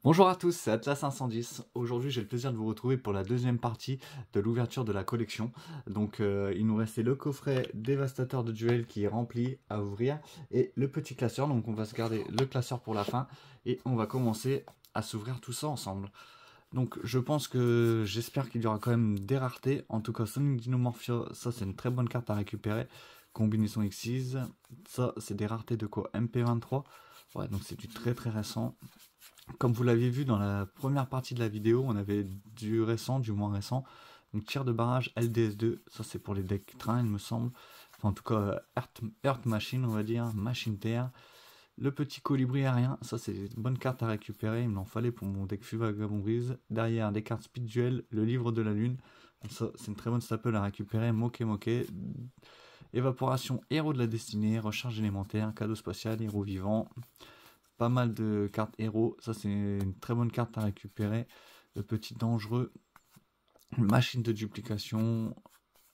Bonjour à tous, c'est Atlas 510. Aujourd'hui, j'ai le plaisir de vous retrouver pour la deuxième partie de l'ouverture de la collection. Donc, il nous restait le coffret dévastateur de duel qui est rempli à ouvrir et le petit classeur. Donc, on va se garder le classeur pour la fin et on va commencer à s'ouvrir tout ça ensemble. Donc, j'espère qu'il y aura quand même des raretés. En tout cas, Sonic Dinomorphia, ça c'est une très bonne carte à récupérer. Combinaison Xyz, ça c'est des raretés de quoi MP23. Ouais, donc c'est du très récent. Comme vous l'aviez vu dans la première partie de la vidéo, on avait du récent, du moins récent. Donc tir de barrage LDS2, ça c'est pour les decks train il me semble. Enfin en tout cas Earth Machine on va dire, Machine Terre. Le petit colibri aérien, ça c'est une bonne carte à récupérer, il m'en fallait pour mon deck Vagabond Brise. Derrière des cartes Speed Duel, le livre de la lune. Donc ça c'est une très bonne staple à récupérer, Moke. Évaporation, héros de la destinée, recharge élémentaire, cadeau spatial, héros vivant. Pas mal de cartes héros, ça c'est une très bonne carte à récupérer. Le petit dangereux, machine de duplication,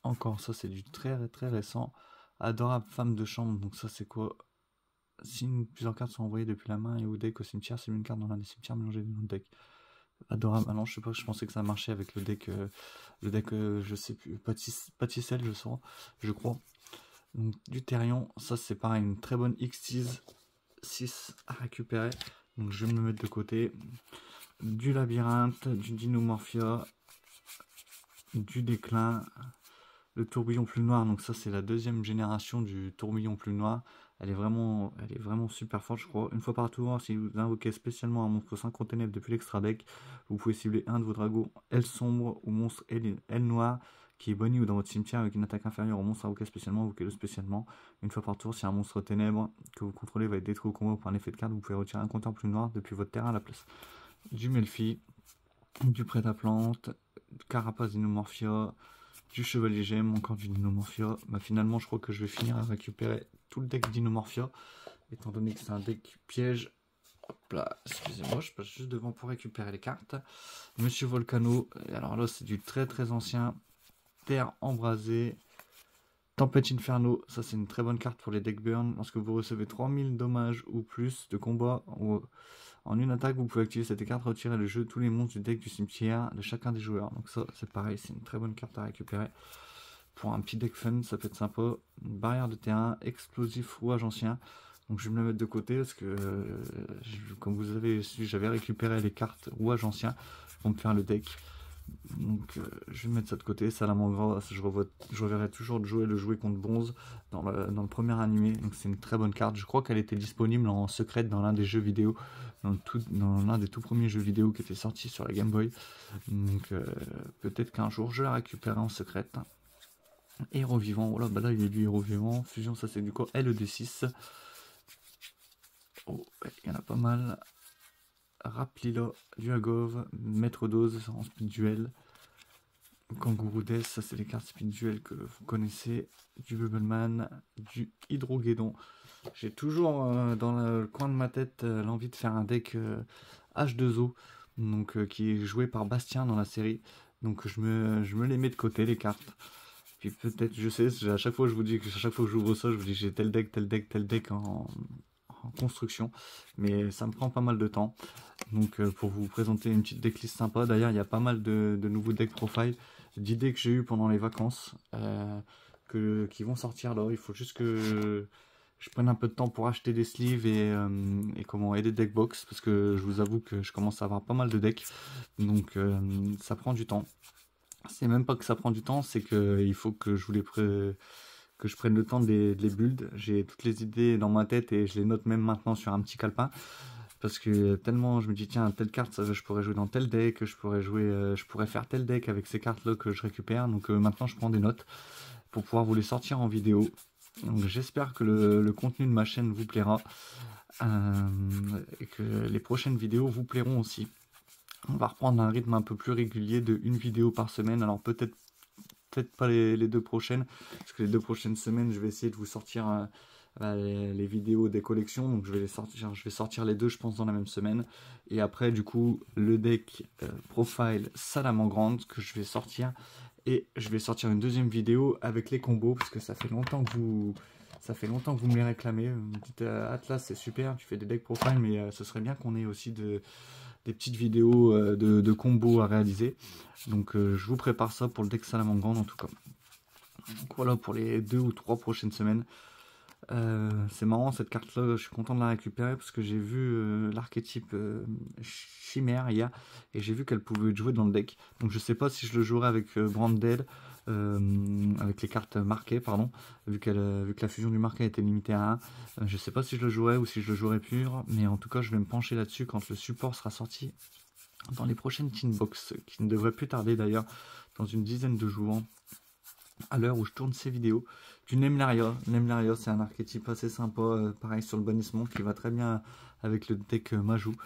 encore ça c'est du très récent. Adorable femme de chambre, donc ça c'est quoi? Si plusieurs cartes sont envoyées depuis la main et au deck au cimetière, c'est une carte dans l'un des cimetières mélangée dans le deck. Adorable, ah non je sais pas, je pensais que ça marchait avec le deck, je sais plus, Pâtissel je crois. Donc du Therion, ça c'est pareil, une très bonne X-Tease. 6 à récupérer, donc je vais me le mettre de côté. Du labyrinthe, du Dinomorphia, du déclin, le tourbillon plus noir, donc ça c'est la deuxième génération du tourbillon plus noir. Elle est vraiment super forte je crois. Une fois par tour, si vous invoquez spécialement un monstre 5 ténèbres depuis l'extra deck, vous pouvez cibler un de vos dragons aile sombre ou monstre aile noire qui est bunny ou dans votre cimetière avec une attaque inférieure au monstre invoqué spécialement, invoquez-le spécialement. Une fois par tour, si un monstre ténèbre que vous contrôlez va être détruit au combat par un effet de carte, vous pouvez retirer un compteur plus noir depuis votre terrain à la place. Du Melfi, du prêt-à-plante, du carapace Dinomorphia, du chevalier gemme, encore du Dinomorphia. Bah, finalement, je crois que je vais finir à récupérer tout le deck Dinomorphia, étant donné que c'est un deck piège. Hop là, excusez-moi, je passe juste devant pour récupérer les cartes. Monsieur Volcano, alors là c'est du très ancien. Terre embrasée, Tempête Inferno, ça c'est une très bonne carte pour les deck burn. Lorsque vous recevez 3000 dommages ou plus de combat en une attaque, vous pouvez activer cette carte, retirer le jeu tous les monstres du deck du cimetière de chacun des joueurs. Donc ça c'est pareil, c'est une très bonne carte à récupérer. Pour un petit deck fun, ça peut être sympa. Une barrière de terrain, explosif rouage ancien. Donc je vais me le mettre de côté parce que, comme vous avez su, j'avais récupéré les cartes rouage ancien pour me faire le deck. Donc je vais mettre ça de côté. Salamandre, je reverrai toujours de jouer le jouet contre bronze dans le premier animé. Donc c'est une très bonne carte. Je crois qu'elle était disponible en secret dans l'un des jeux vidéo, dans l'un des tout premiers jeux vidéo qui était sorti sur la Game Boy. Donc peut-être qu'un jour je la récupérerai en secret. Héros vivant, voilà, bah là il y a du héros vivant. Fusion, ça c'est du quoi? LED6. Oh, il y en a pas mal. Raplila, du Agov, Maître Dose en speed duel, Kangourou Death, ça c'est les cartes speed duel que vous connaissez, du Bubbleman, du Hydroguédon. J'ai toujours dans le coin de ma tête l'envie de faire un deck H2O, donc qui est joué par Bastien dans la série. Donc je me les mets de côté les cartes. Puis peut-être, je sais, à chaque fois je vous dis que à chaque fois que j'ouvre ça, je vous dis que j'ai tel deck en construction, mais ça me prend pas mal de temps. Donc pour vous présenter une petite decklist sympa, d'ailleurs il y a pas mal de nouveaux decks profile, d'idées que j'ai eu pendant les vacances, qui vont sortir là. Il faut juste que je prenne un peu de temps pour acheter des sleeves et des deck box, parce que je vous avoue que je commence à avoir pas mal de decks, donc ça prend du temps. C'est même pas que ça prend du temps, c'est que il faut que je vous que je prenne le temps de les build. J'ai toutes les idées dans ma tête et je les note même maintenant sur un petit calepin. Parce que tellement je me dis, tiens, telle carte, ça, je pourrais jouer dans tel deck, je pourrais faire tel deck avec ces cartes-là que je récupère. Donc maintenant, je prends des notes pour pouvoir vous les sortir en vidéo. Donc j'espère que le contenu de ma chaîne vous plaira. Et que les prochaines vidéos vous plairont aussi. On va reprendre un rythme un peu plus régulier de une vidéo par semaine. Alors peut-être pas les deux prochaines, parce que les 2 prochaines semaines je vais essayer de vous sortir les vidéos des collections, donc je vais sortir les deux je pense dans la même semaine, et après du coup le deck profile Salamandre que je vais sortir, et je vais sortir une deuxième vidéo avec les combos, parce que ça fait longtemps que vous me les réclamez. Vous me dites Atlas c'est super, tu fais des decks profile, mais ce serait bien qu'on ait aussi des petites vidéos de combos à réaliser. Donc je vous prépare ça pour le deck Salamangreande en tout cas. Donc voilà pour les 2 ou 3 prochaines semaines. C'est marrant cette carte là, je suis content de la récupérer parce que j'ai vu l'archétype Chimère hier et j'ai vu qu'elle pouvait être jouée dans le deck. Donc je sais pas si je le jouerai avec Branded, avec les cartes marquées, pardon, vu que la fusion du marqué était limitée à 1. Je sais pas si je le jouerai ou si je le jouerai pur, mais en tout cas je vais me pencher là-dessus quand le support sera sorti dans les prochaines Tinbox, qui ne devraient plus tarder d'ailleurs, dans une dizaine de jours. À l'heure où je tourne ces vidéos, du Nemlaria. Nemlaria, c'est un archétype assez sympa, pareil sur le bannissement, qui va très bien avec le deck Majou.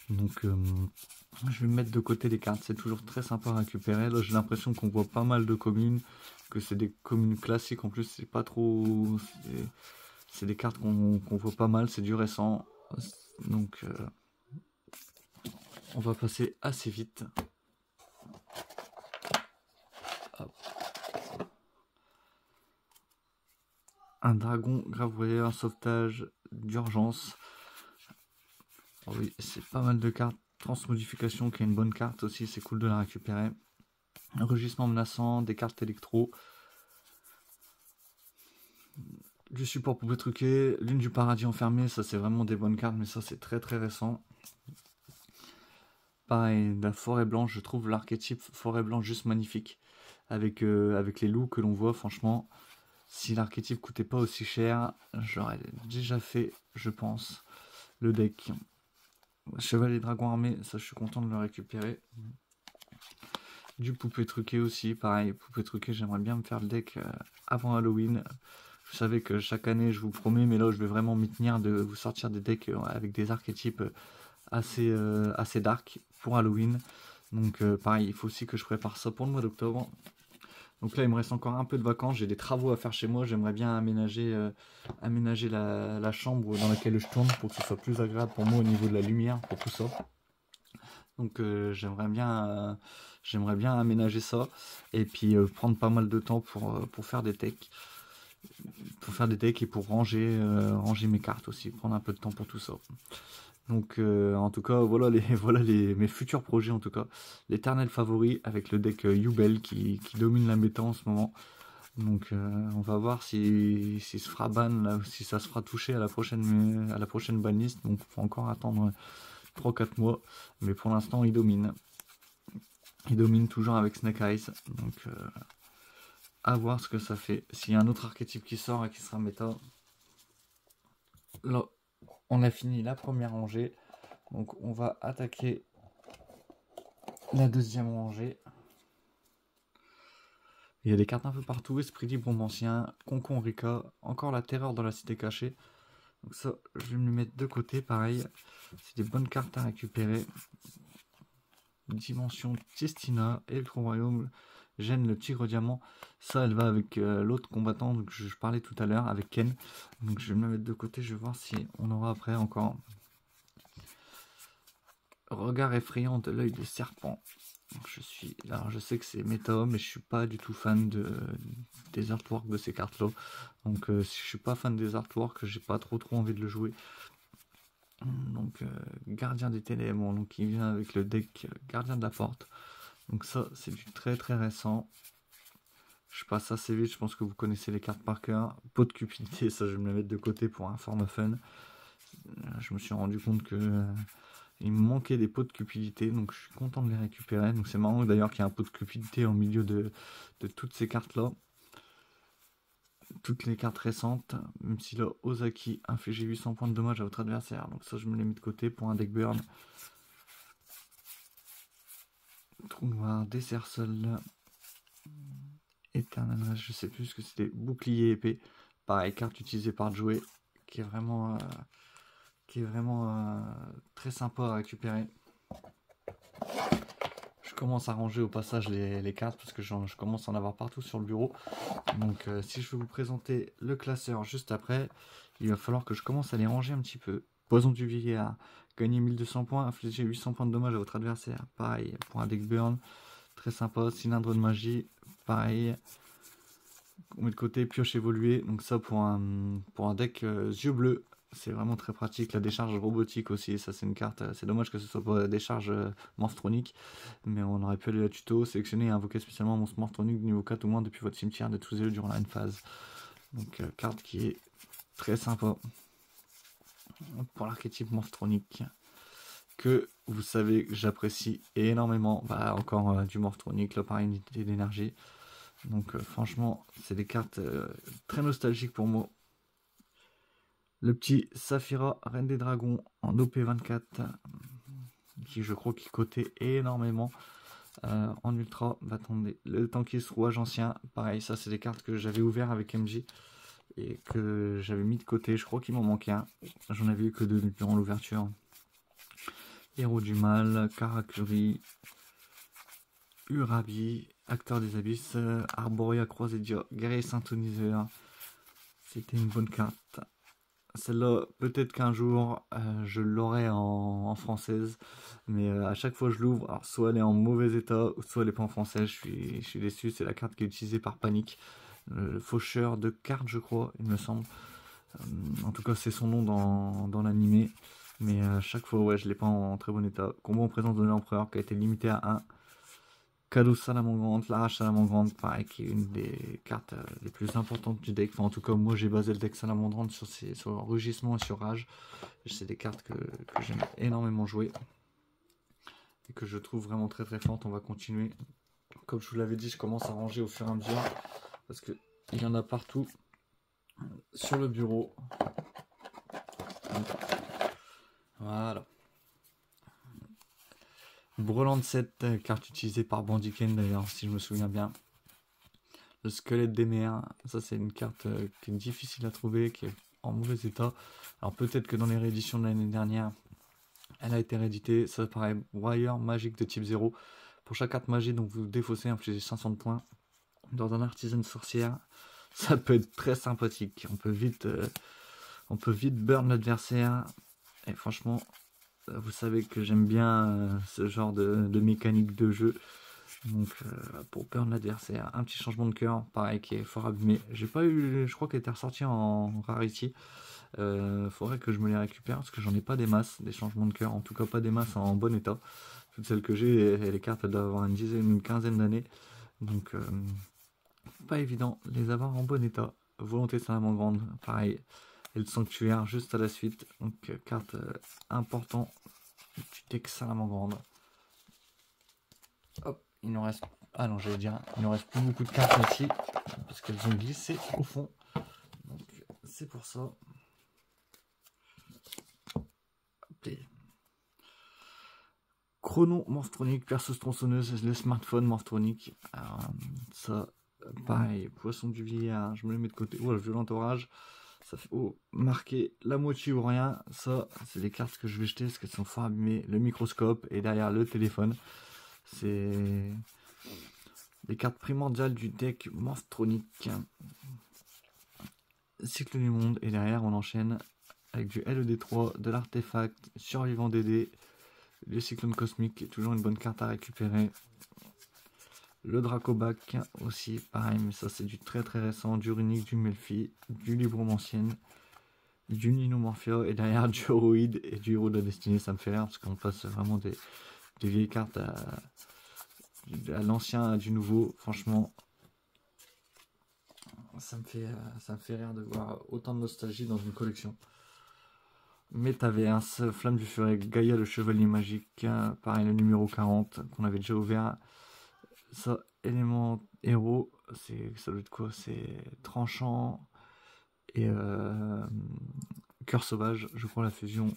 Donc je vais me mettre de côté les cartes, c'est toujours très sympa à récupérer. Là j'ai l'impression qu'on voit pas mal de communes, que c'est des communes classiques en plus, c'est pas trop... C'est des cartes qu'on voit pas mal, c'est du récent. Donc on va passer assez vite. Hop. Un dragon gravouillé, un sauvetage d'urgence. Oh oui, c'est pas mal de cartes. Transmodification qui est une bonne carte aussi, c'est cool de la récupérer. Un rugissement menaçant, des cartes électro. Du support pouvait truquer, lune du paradis enfermée, ça c'est vraiment des bonnes cartes, mais ça c'est très très récent. Pareil, la forêt blanche, je trouve l'archétype forêt blanche juste magnifique. Avec les loups que l'on voit, franchement. Si l'archétype coûtait pas aussi cher, j'aurais déjà fait, je pense, le deck. Chevalier dragon armé, ça je suis content de le récupérer. Du poupée truqué aussi, pareil, poupée truqué, j'aimerais bien me faire le deck avant Halloween. Vous savez que chaque année, je vous promets, mais là je vais vraiment m'y tenir de vous sortir des decks avec des archétypes assez dark pour Halloween. Donc pareil, il faut aussi que je prépare ça pour le mois d'octobre. Donc là, il me reste encore un peu de vacances. J'ai des travaux à faire chez moi. J'aimerais bien aménager la chambre dans laquelle je tourne pour que ce soit plus agréable pour moi au niveau de la lumière, pour tout ça. Donc j'aimerais bien aménager ça et puis prendre pas mal de temps pour faire des decks. Pour faire des decks et pour ranger mes cartes aussi. Prendre un peu de temps pour tout ça. Donc en tout cas voilà mes futurs projets en tout cas. L'éternel favori avec le deck Yubel qui domine la méta en ce moment. Donc on va voir si se fera ban là, si ça se fera toucher à la prochaine banlist. Donc il faut encore attendre 3-4 mois. Mais pour l'instant il domine. Il domine toujours avec Snake Eyes. Donc à voir ce que ça fait. S'il y a un autre archétype qui sort et qui sera méta. Là. On a fini la première rangée, donc on va attaquer la deuxième rangée. Il y a des cartes un peu partout, Esprit libre ancien, Concon Rika, encore la terreur dans la cité cachée. Donc ça, je vais me le mettre de côté, pareil. C'est des bonnes cartes à récupérer. Dimension Testina, Electro Royaume, Gêne le tigre diamant. Ça, elle va avec l'autre combattant que je parlais tout à l'heure, avec Ken. Donc je vais me la mettre de côté, je vais voir si on aura après encore. Regard effrayant de l'œil de serpent. Alors je sais que c'est méta, mais je suis pas du tout fan des artworks de ces cartes là. Donc si je suis pas fan des artworks, j'ai pas trop envie de le jouer. Donc gardien des ténèbres, donc il vient avec le deck gardien de la porte. Donc ça c'est du très très récent. Je passe assez vite, je pense que vous connaissez les cartes par cœur. Pot de cupidité, ça je vais me la mettre de côté pour un forme fun. Je me suis rendu compte que il me manquait des pots de cupidité, donc je suis content de les récupérer. Donc c'est marrant d'ailleurs qu'il y a un pot de cupidité au milieu de toutes ces cartes là. Toutes les cartes récentes, même si là Ozaki inflige 800 points de dommage à votre adversaire. Donc ça je me les mets de côté pour un deck burn. Trou noir, dessert seul. Éternel, je sais plus ce que c'était. Bouclier épée. Pareil, carte utilisée par Joey, qui est vraiment très sympa à récupérer. Je commence à ranger au passage les cartes parce que je commence à en avoir partout sur le bureau. Donc si je veux vous présenter le classeur juste après, il va falloir que je commence à les ranger un petit peu. Poison du vieillard, gagner 1200 points, infliger 800 points de dommage à votre adversaire. Pareil, pour un deck burn, très sympa. Cylindre de magie, pareil. On met de côté pioche évoluée, donc ça pour un deck yeux bleus. c'est vraiment très pratique. La décharge robotique aussi, ça c'est une carte, c'est dommage que ce soit pas la décharge Morphronique, mais on aurait pu aller à tuto, sélectionner et invoquer spécialement un monstre Morphronique de niveau 4 ou moins depuis votre cimetière de tous les durant la phase. Donc carte qui est très sympa pour l'archétype Morphronique, que vous savez que j'apprécie énormément. Bah, encore du Morphronique, là par unité d'énergie. Donc franchement, c'est des cartes très nostalgiques pour moi. Le petit Saphira, Reine des Dragons en OP24, qui je crois qu'il cotait énormément en ultra. Bah, attendez, le Tankis Rouage Ancien, pareil, ça c'est des cartes que j'avais ouvert avec MJ et que j'avais mis de côté. Je crois qu'il m'en manquait un. J'en avais eu que deux durant l'ouverture. Héros du Mal, Karakuri, Urabi, Acteur des Abysses, Arborea Croisédia, Guerrier Synthoniseur. C'était une bonne carte. Celle-là, peut-être qu'un jour, je l'aurai en française, mais à chaque fois je l'ouvre, alors soit elle est en mauvais état, soit elle n'est pas en français, je suis déçu. C'est la carte qui est utilisée par Panic, le faucheur de cartes, je crois, il me semble. En tout cas, c'est son nom dans l'animé, mais à chaque fois, ouais, je l'ai pas en très bon état. Combat en présence de l'empereur qui a été limité à 1. Cadeau Salamandre, l'arrache Salamandre, pareil, qui est une des cartes les plus importantes du deck. Enfin, en tout cas, moi j'ai basé le deck Salamandre sur Rugissement et sur Rage. C'est des cartes que j'aime énormément jouer et que je trouve vraiment très très fortes. On va continuer. Comme je vous l'avais dit, je commence à ranger au fur et à mesure parce qu'il y en a partout sur le bureau. Voilà. Breland 7, carte utilisée par Bandiken d'ailleurs, si je me souviens bien. Le squelette des mers, ça c'est une carte qui est difficile à trouver, qui est en mauvais état. Alors peut-être que dans les rééditions de l'année dernière, elle a été rééditée. Ça paraît Warrior magique de type 0. Pour chaque carte magie, donc vous défaussez, infligez 500 de points. Dans un artisan sorcière, ça peut être très sympathique. On peut vite burn l'adversaire. Et franchement, vous savez que j'aime bien ce genre de mécanique de jeu. Donc pour burn l'adversaire, un petit changement de cœur, pareil, qui est fort abîmé. J'ai pas eu, je crois qu'elle était ressortie en rarity. Faudrait que je me les récupère parce que j'en ai pas des masses, des changements de cœur, en tout cas pas des masses en bon état. Toutes celles que j'ai, les cartes elles doivent avoir une quinzaine d'années. Donc pas évident de les avoir en bon état. Volonté Salamandre, pareil. Et le sanctuaire juste à la suite. Donc carte important du deck Salamandre. Hop, il nous reste. Ah non, j'allais dire, il nous reste plus beaucoup de cartes ici parce qu'elles ont glissé au fond. Donc c'est pour ça. Chrono Morphronique, Perceuse tronçonneuse, le smartphone Morphronique. Alors, ça, pareil, Poisson du vieillard, je me le mets de côté. Oh, le violent orage, ça fait marquer la moitié ou rien. Ça, c'est des cartes que je vais jeter parce qu'elles sont fort abîmées. Le microscope et derrière le téléphone. C'est des cartes primordiales du deck Morphronique. Cycle du monde, et derrière on enchaîne avec du LED3, de l'artefact, survivant DD, le cyclone cosmique, qui est toujours une bonne carte à récupérer. Le Dracobac aussi, pareil, mais ça c'est du très très récent, du Runique, du Melfi, du Libromancienne, du Ninomorphia, et derrière du Horoïde et du Héros de la Destinée. Ça me fait rire parce qu'on passe vraiment des vieilles cartes à l'ancien, à du nouveau. Franchement, ça me fait rire de voir autant de nostalgie dans une collection. Métaverse, Flamme du Furet, Gaïa le Chevalier Magique, pareil le numéro 40 qu'on avait déjà ouvert. Ça, élément héros, ça doit être quoi? C'est tranchant et cœur sauvage, je crois, la fusion.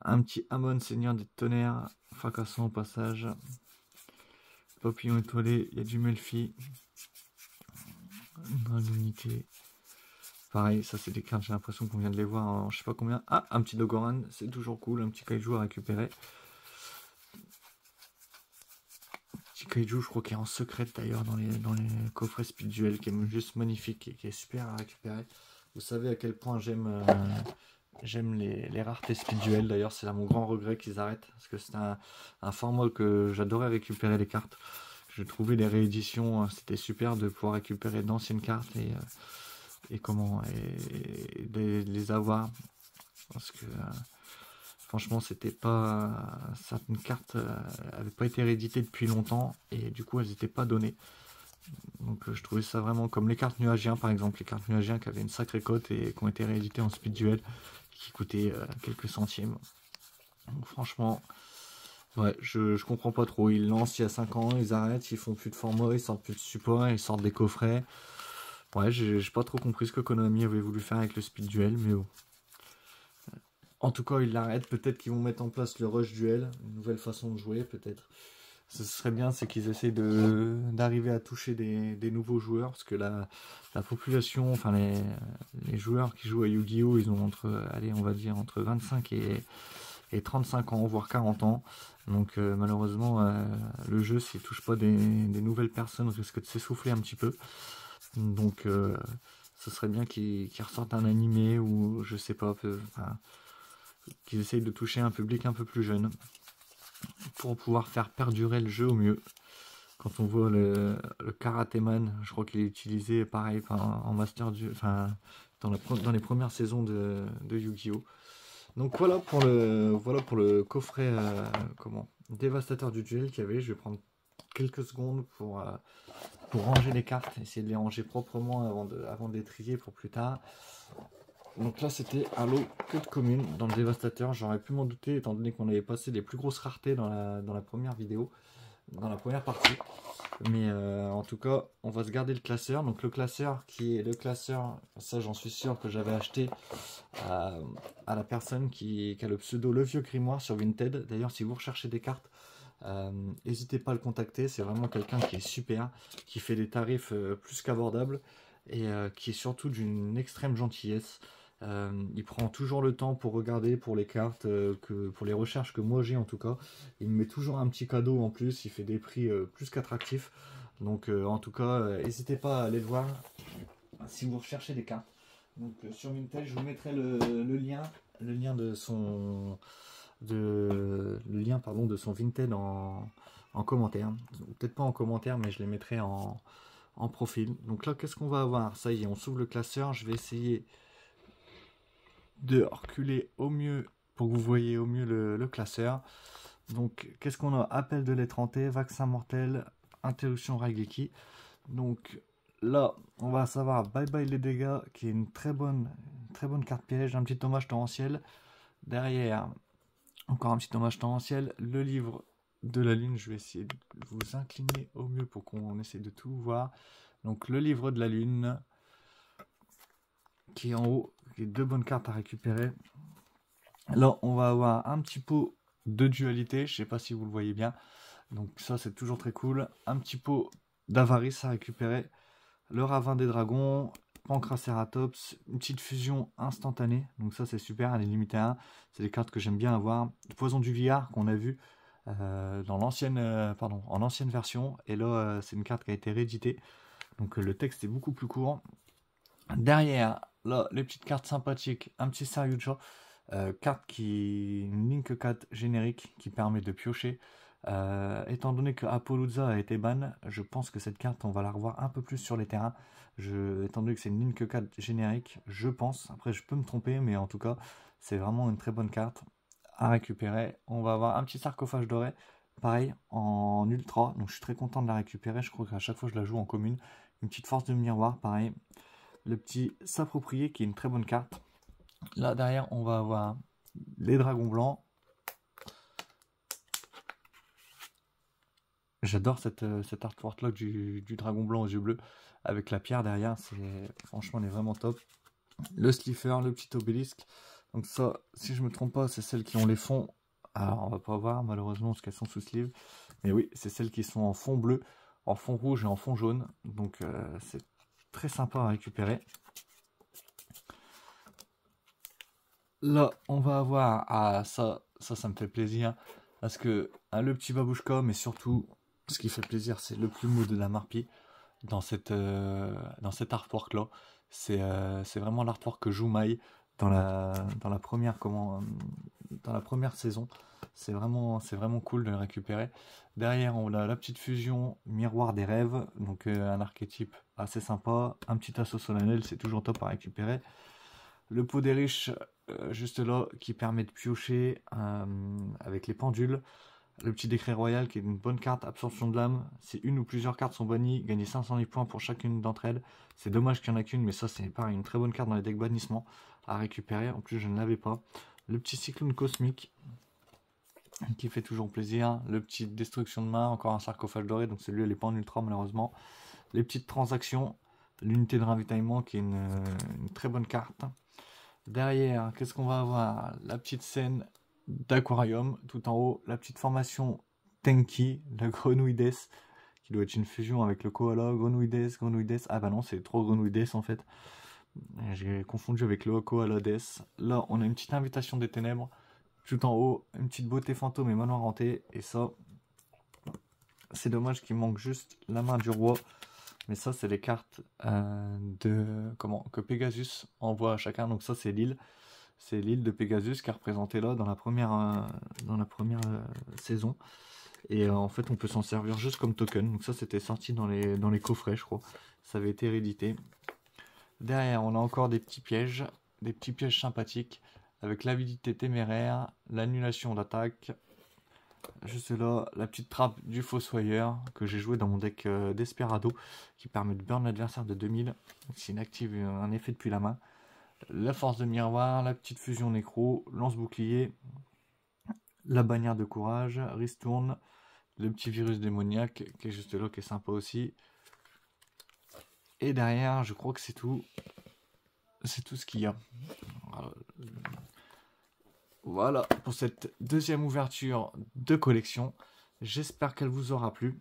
Un petit Amon, Seigneur des Tonnerres, fracassant au passage. Papillon étoilé, il y a du Melfi. Dragonité. Pareil, ça c'est des cartes, j'ai l'impression qu'on vient de les voir en je sais pas combien. Ah, un petit Dogoran, c'est toujours cool, un petit kaiju à récupérer. Petit kaiju, je crois qu'il est en secret d'ailleurs dans les coffrets spirituels, qui est juste magnifique et qui est super à récupérer. Vous savez à quel point j'aime les raretés spirituelles, d'ailleurs c'est là mon grand regret qu'ils arrêtent, parce que c'est un format que j'adorais récupérer les cartes. Je trouvais les rééditions, c'était super de pouvoir récupérer d'anciennes cartes et les avoir. parce que franchement, c'était pas, certaines cartes n'avaient pas été rééditées depuis longtemps et du coup, elles n'étaient pas données. Donc je trouvais ça vraiment comme les cartes nuagiens par exemple, les cartes nuagiens qui avaient une sacrée cote et qui ont été rééditées en speed duel, qui coûtaient quelques centimes. Donc franchement, ouais, je comprends pas trop. Ils lancent il y a 5 ans, ils arrêtent, ils font plus de format, ils sortent plus de support, ils sortent des coffrets. Ouais, j'ai pas trop compris ce que Konami avait voulu faire avec le speed duel, mais bon. En tout cas, ils l'arrêtent. Peut-être qu'ils vont mettre en place le rush duel, une nouvelle façon de jouer, peut-être. Ce serait bien, c'est qu'ils essaient d'arriver à toucher des nouveaux joueurs, parce que la population, enfin les joueurs qui jouent à Yu-Gi-Oh, ils ont entre, allez, on va dire entre 25 et 35 ans, voire 40 ans. Donc malheureusement, le jeu, s'il touche pas des nouvelles personnes, risque de s'essouffler un petit peu. Donc ce serait bien qu'ils ressortent un animé ou je sais pas, enfin, qu'ils essayent de toucher un public un peu plus jeune pour pouvoir faire perdurer le jeu au mieux. Quand on voit le Karateman, je crois qu'il est utilisé pareil en Master enfin dans les premières saisons de Yu-Gi-Oh! Donc voilà pour le coffret dévastateur du duel qu'il y avait. Je vais prendre quelques secondes pour ranger les cartes, essayer de les ranger proprement avant de les trier pour plus tard. Donc là c'était à l'eau que de commune dans le dévastateur, j'aurais pu m'en douter étant donné qu'on avait passé les plus grosses raretés dans la première vidéo, dans la première partie. Mais en tout cas on va se garder le classeur, donc le classeur qui est le classeur, ça j'en suis sûr que j'avais acheté à la personne qui a le pseudo Le Vieux Grimoire sur Vinted. D'ailleurs si vous recherchez des cartes, n'hésitez pas à le contacter, c'est vraiment quelqu'un qui est super, qui fait des tarifs plus qu'abordables et qui est surtout d'une extrême gentillesse. Il prend toujours le temps pour regarder pour les cartes, pour les recherches que moi j'ai en tout cas. Il me met toujours un petit cadeau en plus, il fait des prix plus qu'attractifs. Donc en tout cas, n'hésitez pas à aller le voir si vous recherchez des cartes. Donc sur Vinted, je vous mettrai le lien de son de son Vinted en commentaire. Peut-être pas en commentaire, mais je les mettrai en profil. Donc là, qu'est-ce qu'on va avoir? Ça y est, on s'ouvre le classeur. Je vais essayer de reculer au mieux pour que vous voyez au mieux le classeur. Donc qu'est-ce qu'on a? Appel de lettre hantée, vaccin mortel, interruption Raigeki. Donc là on va savoir bye bye les dégâts, qui est une très bonne carte piège, un petit hommage torrentiel. Derrière encore un petit hommage torrentiel, le livre de la lune. Je vais essayer de vous incliner au mieux pour qu'on essaie de tout voir. Donc le livre de la lune qui est en haut, qui est deux bonnes cartes à récupérer. Là on va avoir un petit pot de dualité, je sais pas si vous le voyez bien, donc ça c'est toujours très cool. Un petit pot d'avarice à récupérer, le ravin des dragons, Pancracératops, une petite fusion instantanée, donc ça c'est super, elle est limitée à 1, c'est des cartes que j'aime bien avoir. Poison du Villard qu'on a vu dans l'ancienne en ancienne version, et là c'est une carte qui a été rééditée, donc le texte est beaucoup plus court. Derrière, là, les petites cartes sympathiques, un petit Saryuja, une Link 4 générique qui permet de piocher. Étant donné que Apollousa a été ban, je pense que cette carte, on va la revoir un peu plus sur les terrains. Étant donné que c'est une Link 4 générique, je pense, après je peux me tromper, mais en tout cas, c'est vraiment une très bonne carte à récupérer. On va avoir un petit sarcophage doré, pareil, en ultra, donc je suis très content de la récupérer. Je crois qu'à chaque fois je la joue en commune. Une petite force de miroir, pareil. Le petit s'approprier qui est une très bonne carte. Là derrière on va avoir les dragons blancs. J'adore cet artwork là du dragon blanc aux yeux bleus avec la pierre derrière, franchement on est vraiment top. Le slipher, le petit obélisque, donc ça si je me trompe pas c'est celles qui ont les fonds, alors on va pas voir malheureusement parce qu'elles sont sous sleeve, mais oui c'est celles qui sont en fond bleu, en fond rouge et en fond jaune, donc c'est très sympa à récupérer. Là, on va avoir, ça me fait plaisir, parce que le petit babouchka, mais surtout, ce qui fait plaisir, c'est le plumeau de la Marpie dans cet artwork-là. C'est vraiment l'artwork que joue Mai dans la première saison. C'est vraiment cool de le récupérer. Derrière, on a la petite fusion miroir des rêves, donc un archétype assez sympa. Un petit assaut solennel, c'est toujours top à récupérer. Le pot des riches, juste là, qui permet de piocher avec les pendules. Le petit décret royal qui est une bonne carte, absorption de l'âme. Si une ou plusieurs cartes sont bannies, gagnez 510 points pour chacune d'entre elles. C'est dommage qu'il n'y en a qu'une, mais ça c'est pareil, une très bonne carte dans les decks bannissement à récupérer. En plus je ne l'avais pas. Le petit cyclone cosmique qui fait toujours plaisir. Le petit destruction de main, encore un sarcophage doré, donc celui-là il est pas en ultra malheureusement. Les petites transactions, l'unité de ravitaillement qui est une très bonne carte. Derrière, qu'est-ce qu'on va avoir? La petite scène d'aquarium, tout en haut, la petite formation Tenki, la grenouille d'Es, qui doit être une fusion avec le koala, grenouille d'Es, ah bah non, c'est trop grenouille d'Es en fait. J'ai confondu avec le koala d'Es. Là, on a une petite invitation des ténèbres, tout en haut, une petite beauté fantôme et manoir hanté, et ça, c'est dommage qu'il manque juste la main du roi. Mais ça, c'est les cartes que Pegasus envoie à chacun. Donc ça, c'est l'île. C'est l'île de Pegasus qui est représentée là dans la première saison. Et en fait, on peut s'en servir juste comme token. Donc ça, c'était sorti dans les coffrets, je crois. Ça avait été réédité. Derrière, on a encore des petits pièges sympathiques avec l'avidité téméraire, l'annulation d'attaque. Juste là, la petite trappe du Fossoyeur que j'ai joué dans mon deck Desperado qui permet de burn l'adversaire de 2000. C'est inactive un effet depuis la main. La force de miroir, la petite fusion nécro, lance-bouclier, la bannière de courage, ristourne, le petit virus démoniaque qui est juste là, qui est sympa aussi. Et derrière, je crois que c'est tout. C'est tout ce qu'il y a. Voilà pour cette deuxième ouverture de collection. J'espère qu'elle vous aura plu.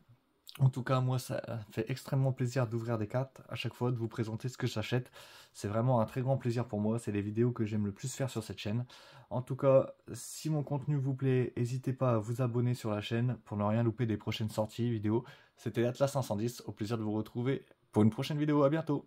En tout cas, moi, ça fait extrêmement plaisir d'ouvrir des cartes à chaque fois, de vous présenter ce que j'achète. C'est vraiment un très grand plaisir pour moi. C'est les vidéos que j'aime le plus faire sur cette chaîne. En tout cas, si mon contenu vous plaît, n'hésitez pas à vous abonner sur la chaîne pour ne rien louper des prochaines sorties vidéo. C'était Atlas 510. Au plaisir de vous retrouver pour une prochaine vidéo. À bientôt.